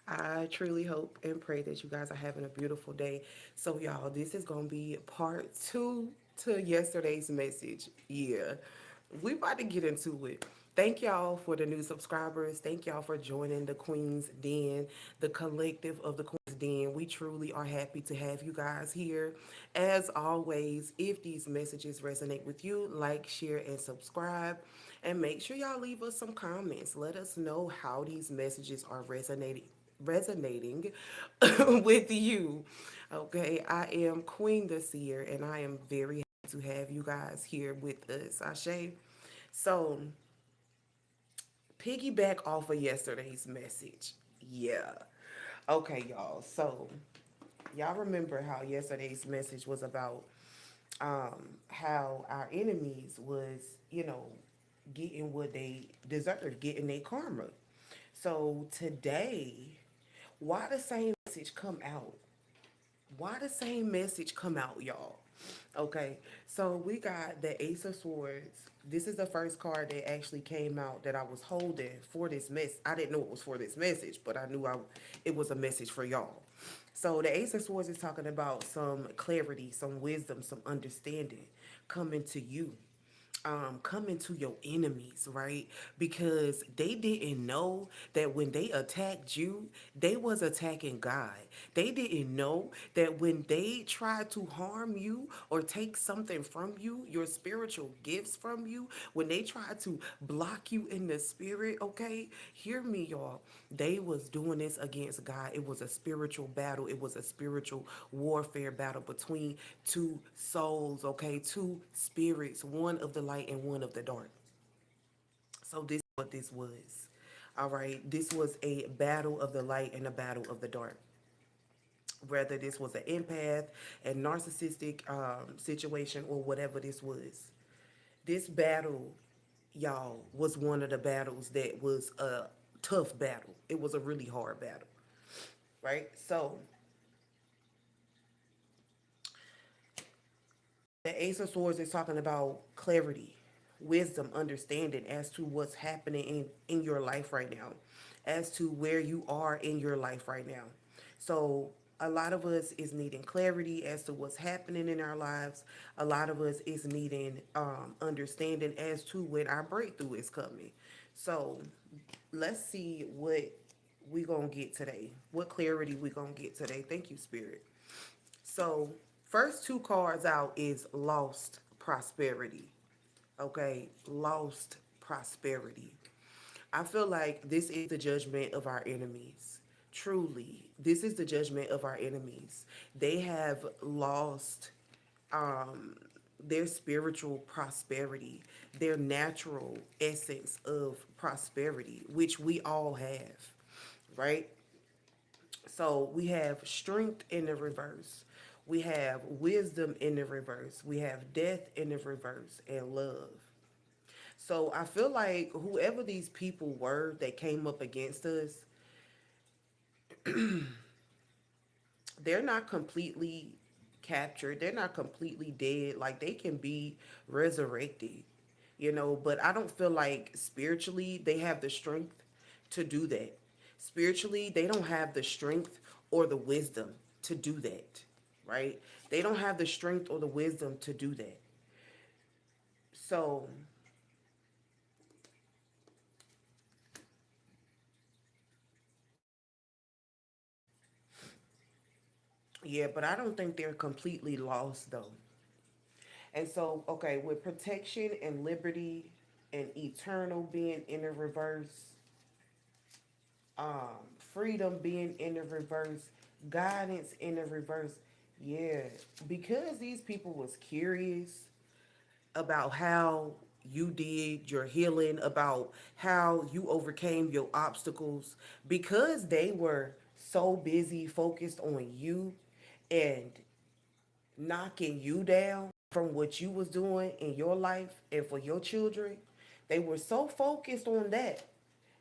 I truly hope and pray that you guys are having a beautiful day. So, y'all, this is going to be part two to yesterday's message. Yeah, we about to get into it. Thank y'all for the new subscribers. Thank y'all for joining the Queen's Den, the collective of the Queen's Den. We truly are happy to have you guys here. As always, if these messages resonate with you, like, share, and subscribe. And make sure y'all leave us some comments. Let us know how these messages are resonating with you. Okay, I am Queen this year, and I am very happy to have you guys here with us. Ashe. So, piggyback off of yesterday's message. Yeah. Okay, y'all. So, y'all remember how yesterday's message was about how our enemies was, getting what they deserved, getting their karma. So today, why the same message come out? Why the same message come out, y'all? Okay, so we got the Ace of Swords. This is the first card that actually came out that I was holding for this mess. I didn't know it was for this message, but I knew it was a message for y'all. So the Ace of Swords is talking about some clarity, some wisdom, some understanding coming to you, coming to your enemies, right? Because they didn't know that when they attacked you, they was attacking God. They didn't know that when they tried to harm you or take something from you, your spiritual gifts from you, when they tried to block you in the spirit, okay? Hear me, y'all. They was doing this against God. It was a spiritual battle. It was a spiritual warfare battle between two souls, okay? Two spirits, one of the light and one of the dark. So this is what this was. All right. This was a battle of the light and a battle of the dark. Whether this was an empath, a narcissistic situation, or whatever this was. This battle, y'all, was one of the battles that was a tough battle. It was a really hard battle, right? So the Ace of Swords is talking about clarity, wisdom, understanding as to what's happening in your life right now, as to where you are in your life right now. So a lot of us is needing clarity as to what's happening in our lives. A lot of us is needing understanding as to when our breakthrough is coming. So let's see what we gonna get today. What clarity we gonna get today. Thank you, Spirit. So, first two cards out is lost prosperity. Okay, lost prosperity. I feel like this is the judgment of our enemies. Truly, this is the judgment of our enemies. They have lost um, their spiritual prosperity, their natural essence of prosperity, which we all have, right? So we have strength in the reverse. We have wisdom in the reverse. We have death in the reverse and love. So I feel like whoever these people were that came up against us, they're not completely captured. They're not completely dead. Like they can be resurrected, but I don't feel like spiritually they have the strength to do that. Spiritually, they don't have the strength or the wisdom to do that, right? They don't have the strength or the wisdom to do that. So, yeah, but I don't think they're completely lost though. And so, okay, with protection and liberty and eternal being in the reverse, freedom being in the reverse, guidance in the reverse. Yeah, because these people was curious about how you did your healing, about how you overcame your obstacles, because they were so busy focused on you and knocking you down from what you was doing in your life and for your children. They were so focused on that.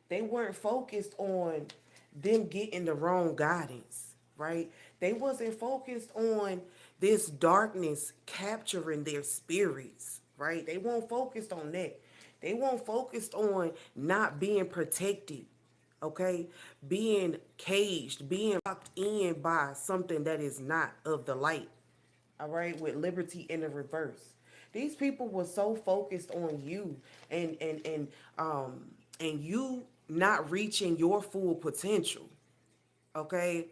They weren't focused on them getting the wrong guidance, right? They wasn't focused on this darkness capturing their spirits, right? They weren't focused on that. They weren't focused on not being protected, Okay, being caged, being locked in by something that is not of the light. All right, with liberty in the reverse. These people were so focused on you and and you not reaching your full potential, okay,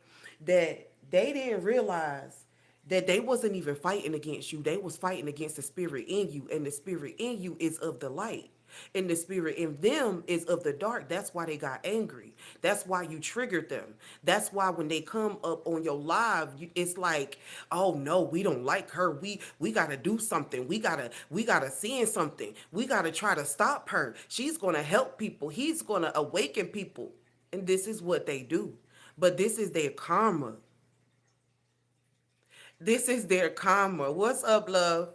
that they didn't realize that they wasn't even fighting against you. They was fighting against the spirit in you, and the spirit in you is of the light. And the spirit in them is of the dark. That's why they got angry. That's why you triggered them. That's why when they come up on your live, it's like, oh no, we don't like her. We gotta do something. We gotta send something. We gotta try to stop her. She's gonna help people. He's gonna awaken people. And this is what they do. But this is their karma. This is their karma. What's up, love?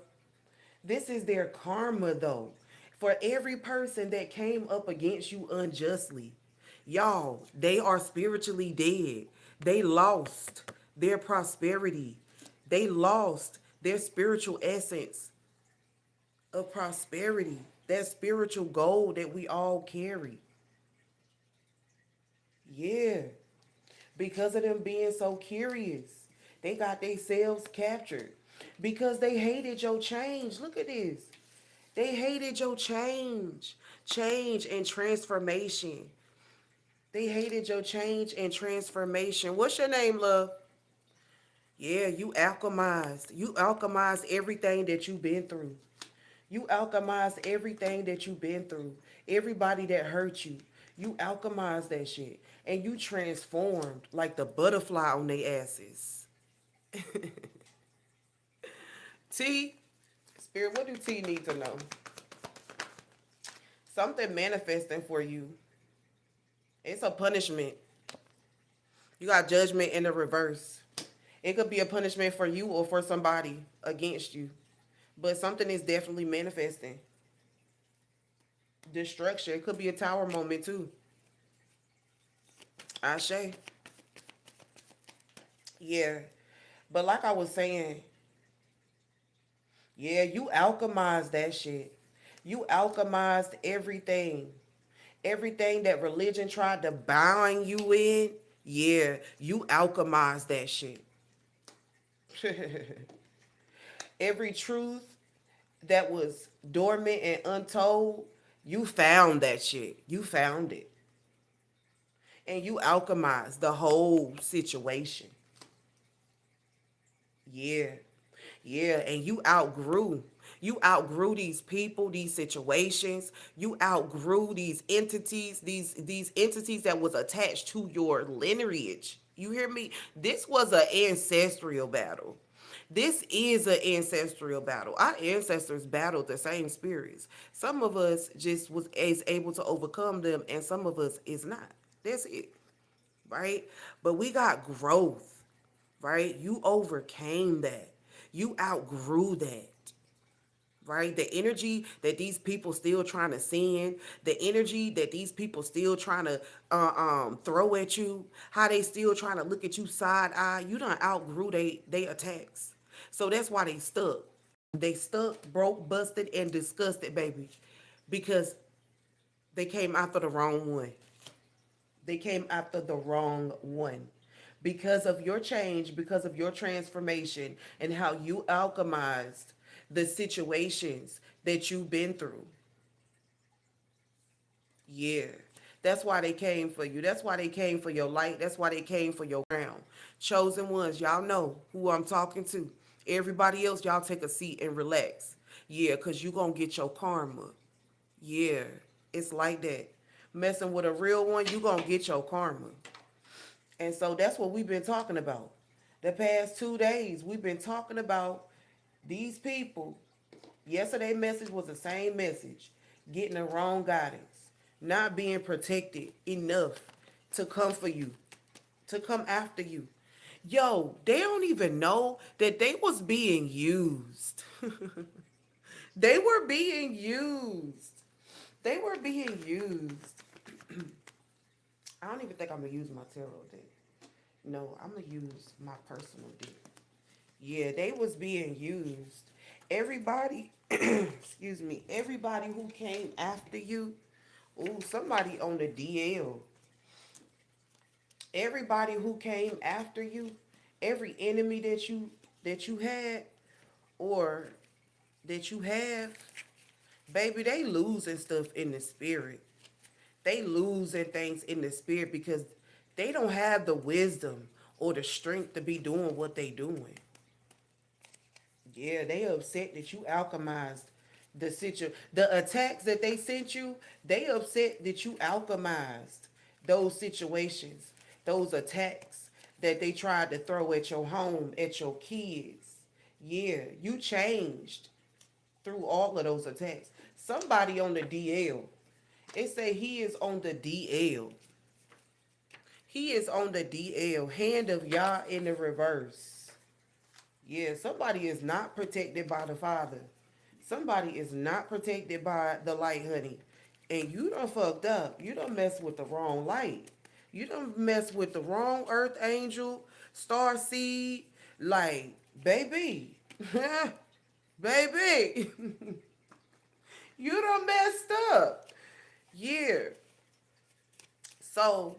This is their karma, though. For every person that came up against you unjustly, y'all, they are spiritually dead. They lost their prosperity. They lost their spiritual essence of prosperity, that spiritual gold that we all carry. Yeah. Because of them being so curious. They got themselves captured because they hated your change. Look at this. They hated your change and transformation. They hated your change and transformation. What's your name, love? Yeah, you alchemized. You alchemized everything that you've been through. You alchemized everything that you've been through. Everybody that hurt you. You alchemized that shit. And you transformed like the butterfly on their asses. T, Spirit, what do T need to know? Something manifesting for you. It's a punishment. You got judgment in the reverse. It could be a punishment for you or for somebody against you. But something is definitely manifesting. Destruction. It could be a tower moment too. Ashe. Yeah. But like I was saying, yeah, you alchemized that shit. You alchemized everything. Everything that religion tried to bind you in, yeah, you alchemized that shit. Every truth that was dormant and untold, you found that shit. You found it. And you alchemized the whole situation. Yeah. Yeah, and you outgrew. You outgrew these people, these situations. You outgrew these entities, these entities that was attached to your lineage. You hear me? This was an ancestral battle. This is an ancestral battle. Our ancestors battled the same spirits. Some of us just was is able to overcome them, and some of us is not. That's it, right? But we got growth, right? You overcame that. You outgrew that, right? The energy that these people still trying to send, the energy that these people still trying to throw at you, how they still trying to look at you side eye. You done outgrew they attacks, so that's why they stuck. They stuck, broke, busted, and disgusted, baby, because they came after the wrong one. They came after the wrong one. Because of your change, because of your transformation, and how you alchemized the situations that you've been through. Yeah. That's why they came for you. That's why they came for your light. That's why they came for your crown. Chosen ones, y'all know who I'm talking to. Everybody else, y'all take a seat and relax. Yeah, because you going to get your karma. Yeah, it's like that. Messing with a real one, you going to get your karma. And so that's what we've been talking about. The past 2 days, we've been talking about these people. Yesterday message was the same message. Getting the wrong guidance. Not being protected enough to come for you. To come after you. Yo, they don't even know that they was being used. They were being used. They were being used. I don't even think I'm going to use my tarot deck. No, I'm going to use my personal deck. Yeah, they was being used. Everybody, excuse me, everybody who came after you, ooh, somebody on the DL. Everybody who came after you, every enemy that you had or that you have, baby, they losing stuff in the spirit. They losing things in the spirit because they don't have the wisdom or the strength to be doing what they doing. Yeah, they upset that you alchemized the attacks that they sent you. They upset that you alchemized those situations, those attacks that they tried to throw at your home, at your kids. Yeah, you changed through all of those attacks. Somebody on the DL. It say he is on the DL. He is on the DL. Hand of Yah in the reverse. Yeah, somebody is not protected by the Father. Somebody is not protected by the light, honey. And you done fucked up. You done messed with the wrong light. You done messed with the wrong earth angel, star seed. Like, baby. Baby. You done messed up. Yeah. So,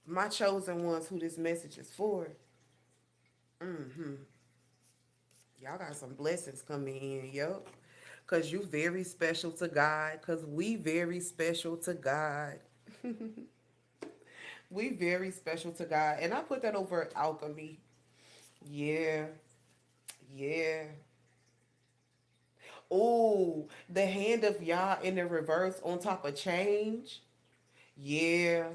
my chosen ones who this message is for, y'all got some blessings coming in, yo. Cause you very special to God. Cause we very special to God. We very special to God. And I put that over alchemy. Yeah. Yeah. Oh, the hand of Yah in the reverse on top of change. Yeah.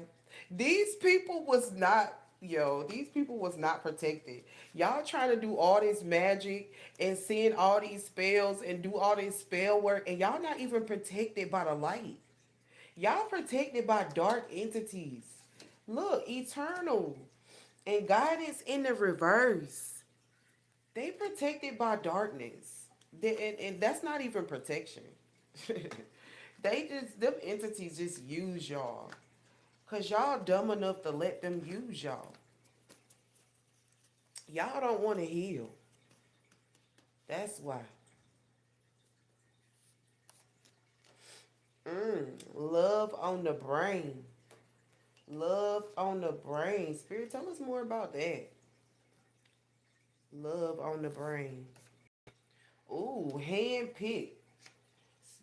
These people was not, these people was not protected. Y'all trying to do all this magic and send all these spells and do all this spell work, and y'all not even protected by the light. Y'all protected by dark entities. Look, eternal and guidance in the reverse. They protected by darkness. And that's not even protection. Them entities just use y'all. Cause y'all dumb enough to let them use y'all. Y'all don't want to heal. That's why. Love on the brain. Love on the brain. Spirit, tell us more about that. Love on the brain. Ooh, hand picked.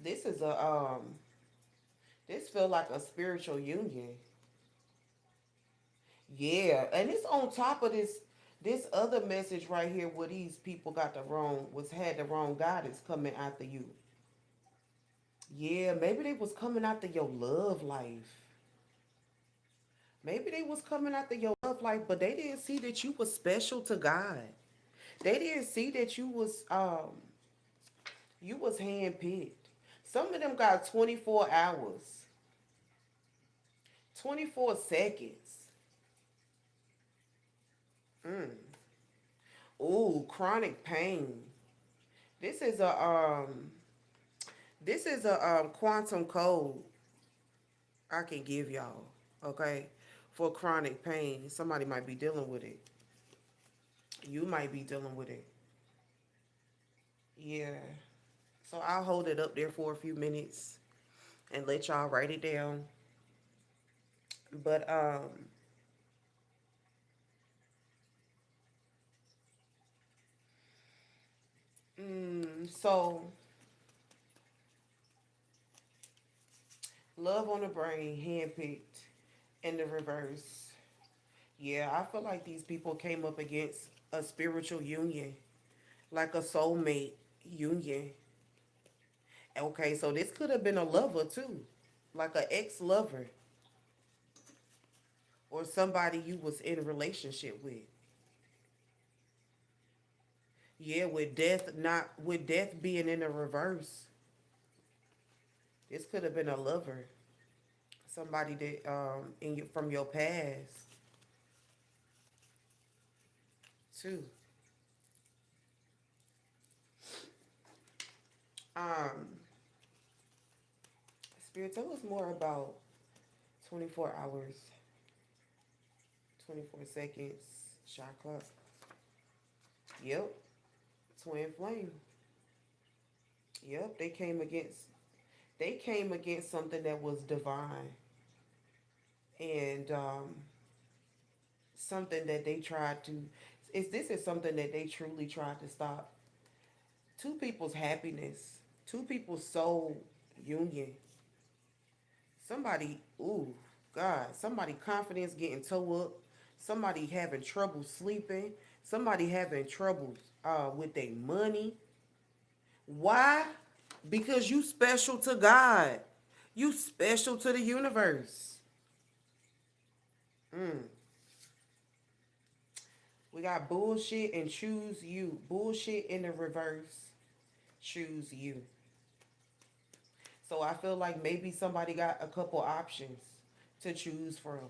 This is a this feel like a spiritual union. Yeah, and it's on top of this other message right here where these people got the wrong was had the wrong guidance coming after you. Yeah, maybe they was coming after your love life. Maybe they was coming after your love life, but they didn't see that you was special to God. They didn't see that you was handpicked. Some of them got 24 hours, 24 seconds. Ooh, chronic pain. This is a quantum code I can give y'all, okay? For chronic pain. Somebody might be dealing with it. You might be dealing with it. Yeah. So I'll hold it up there for a few minutes and let y'all write it down. But so love on the brain, handpicked, in the reverse. Yeah, I feel like these people came up against a spiritual union, like a soulmate union. Okay, so this could have been a lover too, like an ex-lover or somebody you was in a relationship with. Yeah, with death being in the reverse, this could have been a lover, somebody that from your past too. Um, Spirit, tell us more about 24 hours, 24 seconds, shot clock. Yep, twin flame. Yep, they came against something that was divine, and something that they tried to, is this is something that they truly tried to stop. Two people's happiness, two people's soul union. Somebody, ooh, God, somebody confidence getting toe up, somebody having trouble sleeping, somebody having trouble with their money. Why? Because you special to God. You special to the universe. We got bullshit and choose you. Bullshit in the reverse. Choose you. So I feel like maybe somebody got a couple options to choose from.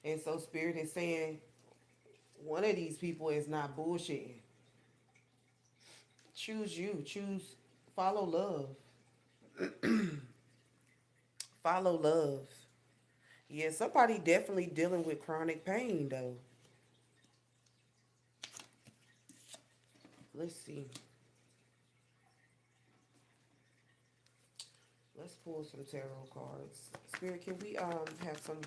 And so Spirit is saying one of these people is not bullshitting. Choose you. Choose, follow love. Follow love. Yeah, somebody definitely dealing with chronic pain though. Let's see. Let's pull some tarot cards. Spirit, can we have some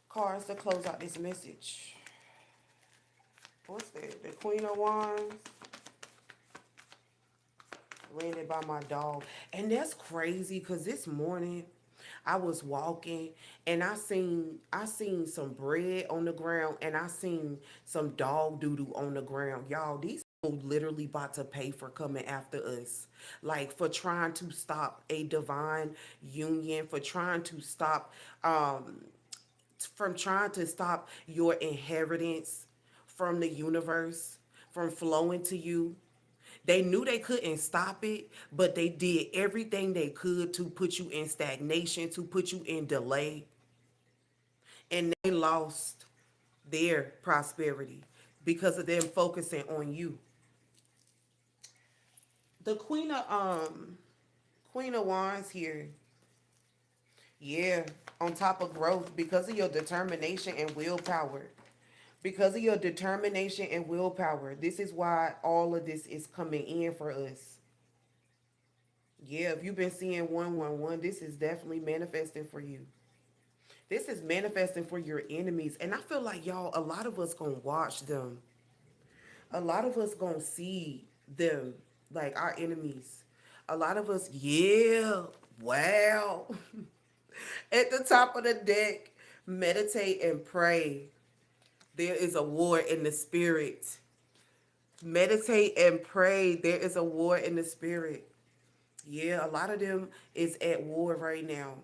cards to close out this message? What's that? The Queen of Wands, landed by my dog. And that's crazy because this morning I was walking and I seen some bread on the ground and I seen some dog doo-doo on the ground. Y'all, these people literally about to pay for coming after us. Like for trying to stop a divine union, for trying to stop from trying to stop your inheritance from the universe from flowing to you. They knew they couldn't stop it, but they did everything they could to put you in stagnation, to put you in delay, and they lost their prosperity because of them focusing on you. The Queen of Wands here, yeah, on top of growth because of your determination and willpower. Because of your determination and willpower, this is why all of this is coming in for us. Yeah, if you've been seeing 111, this is definitely manifesting for you. This is manifesting for your enemies. And I feel like y'all, a lot of us gonna watch them. A lot of us gonna see them like our enemies. A lot of us, yeah, wow. At the top of the deck, meditate and pray. There is a war in the spirit. Meditate and pray. There is a war in the spirit. Yeah, a lot of them is at war right now.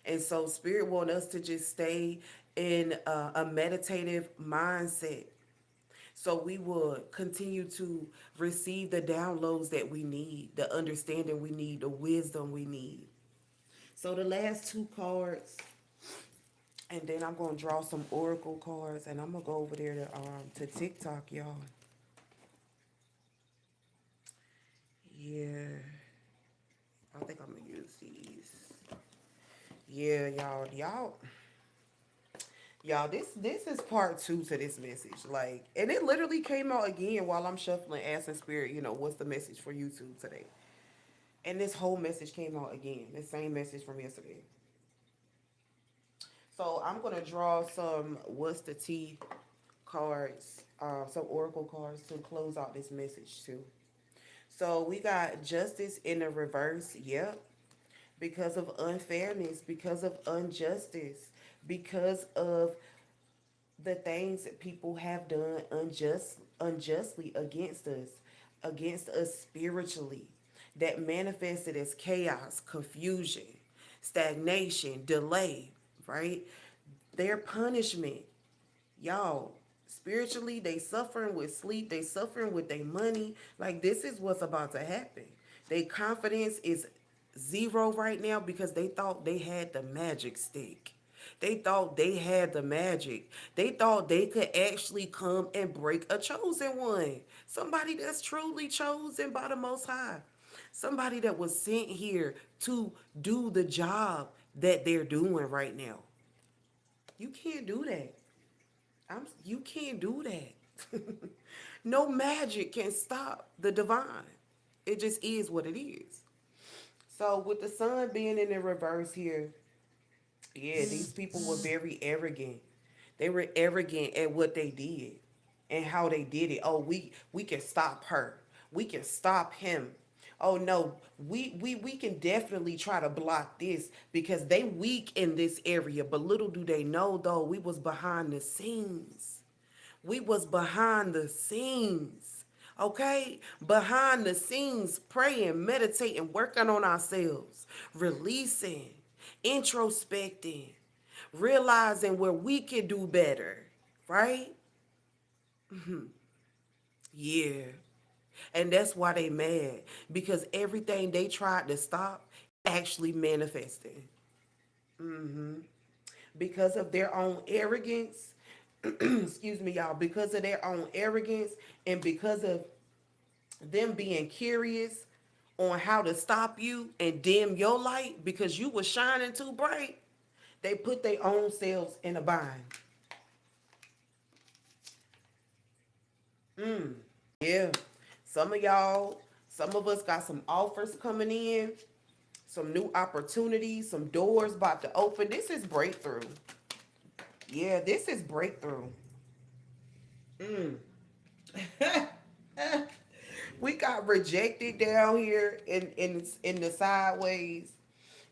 And so spirit want us to just stay in a meditative mindset. So we will continue to receive the downloads that we need, the understanding we need, the wisdom we need. So the last two cards, and then I'm gonna draw some oracle cards, and I'm gonna go over there to TikTok, y'all. Yeah, I think I'm gonna use these. Yeah, y'all. This is part two to this message. Like, and it literally came out again while I'm shuffling, asking spirit, what's the message for YouTube today? And this whole message came out again. The same message from yesterday. So I'm gonna draw some what's the tea cards, some oracle cards to close out this message too. So we got justice in the reverse. Yep. Because of unfairness, because of injustice, because of the things that people have done unjustly against us spiritually, that manifested as chaos, confusion, stagnation, delay, right? Their punishment, y'all, spiritually, they suffering with sleep, they suffering with their money. Like, this is what's about to happen. Their confidence is zero right now because they thought they had the magic stick. They thought they had the magic. They thought they could actually come and break a chosen one. Somebody that's truly chosen by the Most High. Somebody that was sent here to do the job that they're doing right now. You can't do that. You can't do that. No magic can stop the divine. It just is what it is. So with the sun being in the reverse here, yeah, these people were very arrogant. They were arrogant at what they did and how they did it. Oh, we can stop her. We can stop him. Oh no, we can definitely try to block this because they weak in this area. But little do they know though, we was behind the scenes. We was behind the scenes. Okay? Behind the scenes, praying, meditating, working on ourselves, releasing, introspecting, realizing where we could do better. Right? Yeah. And that's why they mad. Because everything they tried to stop actually manifested. Because of their own arrogance, excuse me, y'all, because of their own arrogance and because of them being curious on how to stop you and dim your light because you were shining too bright, they put their own selves in a bind. Yeah. Some of y'all, some of us got some offers coming in, some new opportunities, some doors about to open. This is breakthrough. Yeah, this is breakthrough. We got rejected down here in the sideways.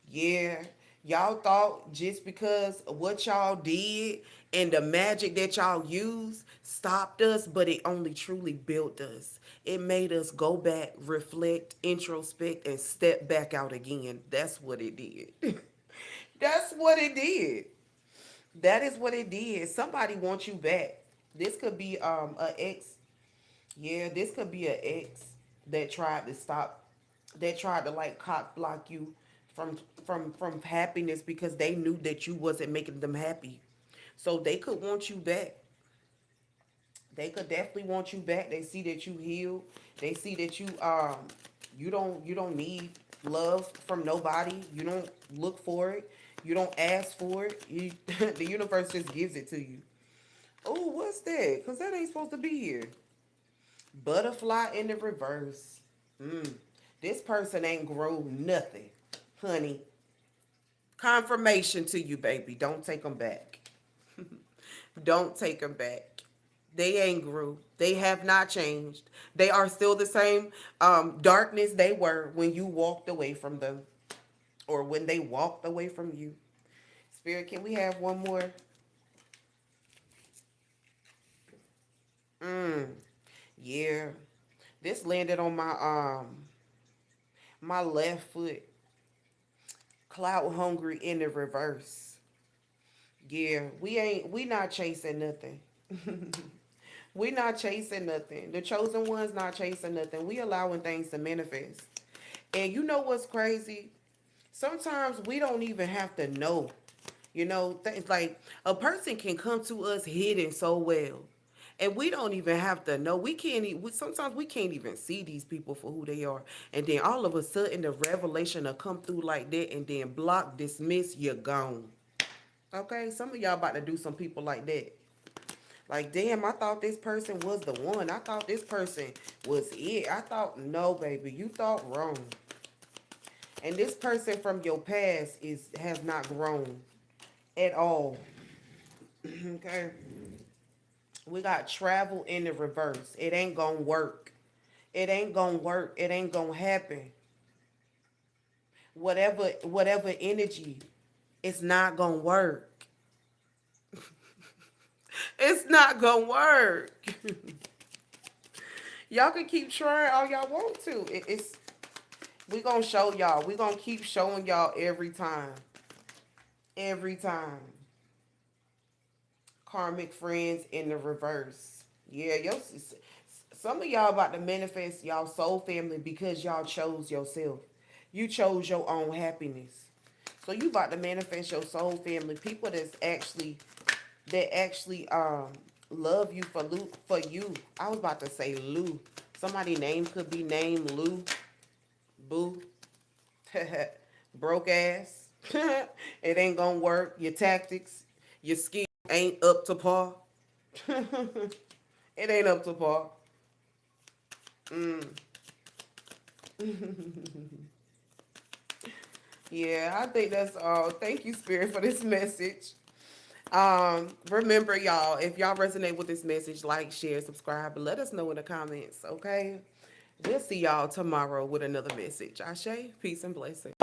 Yeah. Y'all thought just because of what y'all did and the magic that y'all used stopped us, but it only truly built us. It made us go back, reflect, introspect, and step back out again. That's what it did. That's what it did. That is what it did. Somebody wants you back. This could be a ex. Yeah, this could be an ex that tried to stop, that tried to like cock block you from happiness because they knew that you wasn't making them happy. So they could want you back. They could definitely want you back. They see that you healed. They see that you don't need love from nobody. You don't look for it. You don't ask for it. The universe just gives it to you. Oh, what's that? Cause that ain't supposed to be here. Butterfly in the reverse. Mm. This person ain't grow nothing, honey. Confirmation to you, baby. Don't take them back. Don't take them back. They ain't grew. They have not changed. They are still the same darkness they were when you walked away from them or when they walked away from you. Spirit, can we have one more? Yeah. This landed on my left foot. Cloud hungry in the reverse. Yeah, we not chasing nothing. We not chasing nothing. The chosen ones not chasing nothing. We allowing things to manifest. And you know what's crazy? Sometimes we don't even have to know. You know, things like a person can come to us hidden so well. And we don't even have to know. We can't even, sometimes we can't even see these people for who they are. And then all of a sudden the revelation will come through like that and then block, dismiss, you're gone. Okay? Some of y'all about to do some people like that. Like, damn, I thought this person was the one. I thought this person was it. I thought, no, baby, you thought wrong. And this person from your past has not grown at all. Okay? We got travel in the reverse. It ain't gonna work. It ain't gonna work. It ain't gonna happen. Whatever energy, it's not gonna work. It's not gonna work. Y'all can keep trying all y'all want to. We gonna show y'all. We gonna keep showing y'all every time. Every time. Karmic friends in the reverse. Yeah, some of y'all about to manifest y'all soul family because y'all chose yourself. You chose your own happiness. So you about to manifest your soul family. People that actually love you for you. I was about to say Lou. Somebody name could be named Lou. Boo. Broke ass. It ain't gonna work. Your tactics, your skill ain't up to par. It ain't up to par. Yeah, I think that's all. Thank you, Spirit, for this message. Remember, y'all, if y'all resonate with this message, like, share, subscribe, and let us know in the comments, okay? We'll see y'all tomorrow with another message. Ashe, peace and blessings.